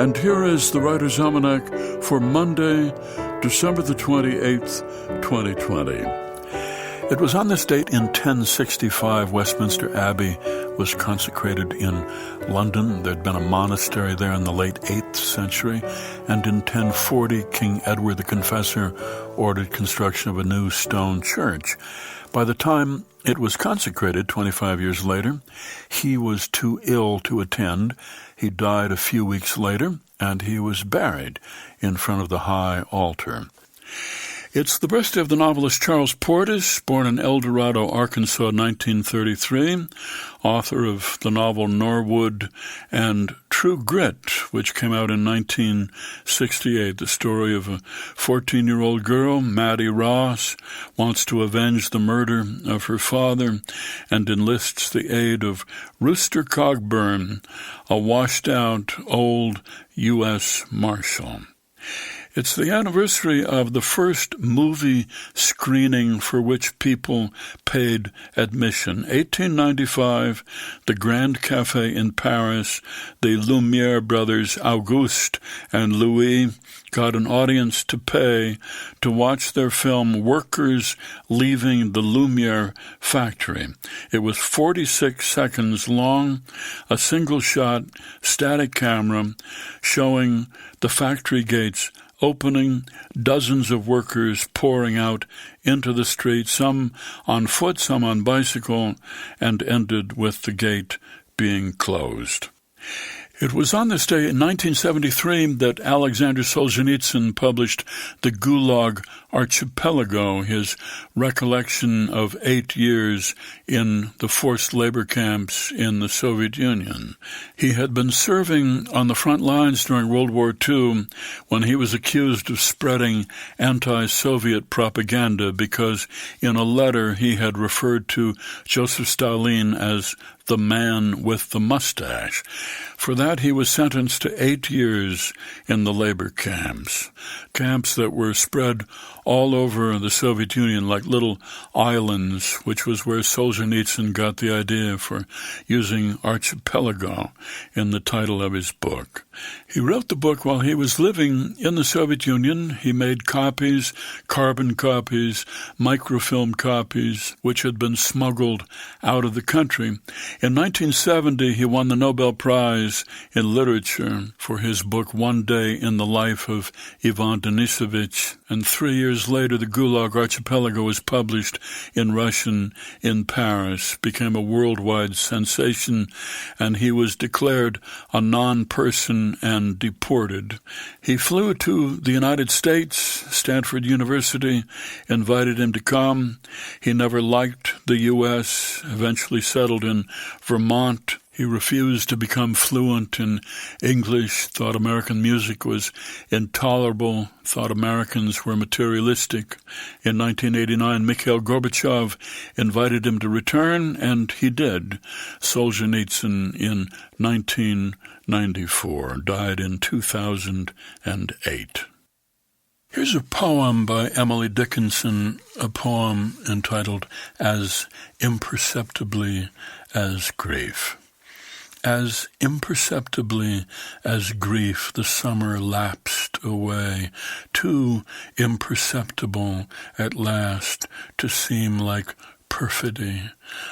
And here is the Writer's Almanac for Monday, December the 28th, 2020. It was on this date in 1065 Westminster Abbey was consecrated in London. There'd been a monastery there in the late 8th century, and in 1040 King Edward the Confessor ordered construction of a new stone church. By the time it was consecrated 25 years later, he was too ill to attend. He died a few weeks later, and he was buried in front of the high altar. It's the birthday of the novelist Charles Portis, born in El Dorado, Arkansas, 1933, author of the novel Norwood and True Grit, which came out in 1968, the story of a 14-year-old girl, Maddie Ross, wants to avenge the murder of her father and enlists the aid of Rooster Cogburn, a washed-out old U.S. Marshal. It's the anniversary of the first movie screening for which people paid admission. 1895, the Grand Café in Paris, the Lumière brothers, Auguste and Louis, got an audience to pay to watch their film Workers Leaving the Lumière Factory. It was 46 seconds long, a single-shot, static camera showing the factory gates opening, dozens of workers pouring out into the street, some on foot, some on bicycle, and ended with the gate being closed. It was on this day in 1973 that Alexander Solzhenitsyn published The Gulag Archipelago, his recollection of 8 years in the forced labor camps in the Soviet Union. He had been serving on the front lines during World War II when he was accused of spreading anti-Soviet propaganda because in a letter he had referred to Joseph Stalin as the man with the mustache. For that, he was sentenced to 8 years in the labor camps that were spread all over the Soviet Union like little islands, which was where Solzhenitsyn got the idea for using archipelago in the title of his book. He wrote the book while he was living in the Soviet Union. He made copies, carbon copies, microfilm copies, which had been smuggled out of the country. In 1970, he won the Nobel Prize in Literature for his book One Day in the Life of Ivan Denisovich, and 3 years later, The Gulag Archipelago was published in Russian in Paris, became a worldwide sensation, and he was declared a non-person and deported. He flew to the United States. Stanford University invited him to come. He never liked the U.S., eventually settled in Vermont. He refused to become fluent in English, thought American music was intolerable, thought Americans were materialistic. In 1989, Mikhail Gorbachev invited him to return, and he did. Solzhenitsyn in 1994, died in 2008. Here's a poem by Emily Dickinson, a poem entitled As Imperceptibly as Grief. As imperceptibly as grief the summer lapsed away, too imperceptible at last to seem like perfidy,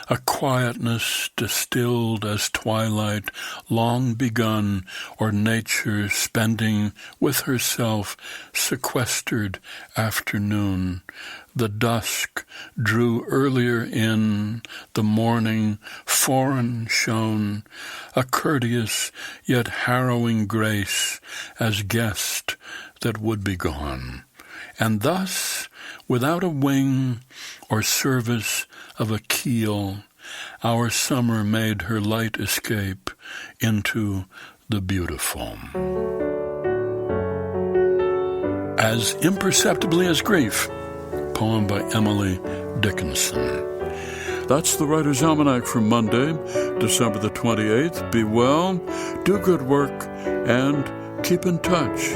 a quietness distilled as twilight long begun, or nature spending with herself sequestered afternoon. The dusk drew earlier in, the morning foreign shone, a courteous yet harrowing grace as guest that would be gone. And thus, without a wing or service of a keel, our summer made her light escape into the beautiful. As Imperceptibly as Grief, poem by Emily Dickinson. That's the Writer's Almanac for Monday, December the 28th. Be well, do good work, and keep in touch.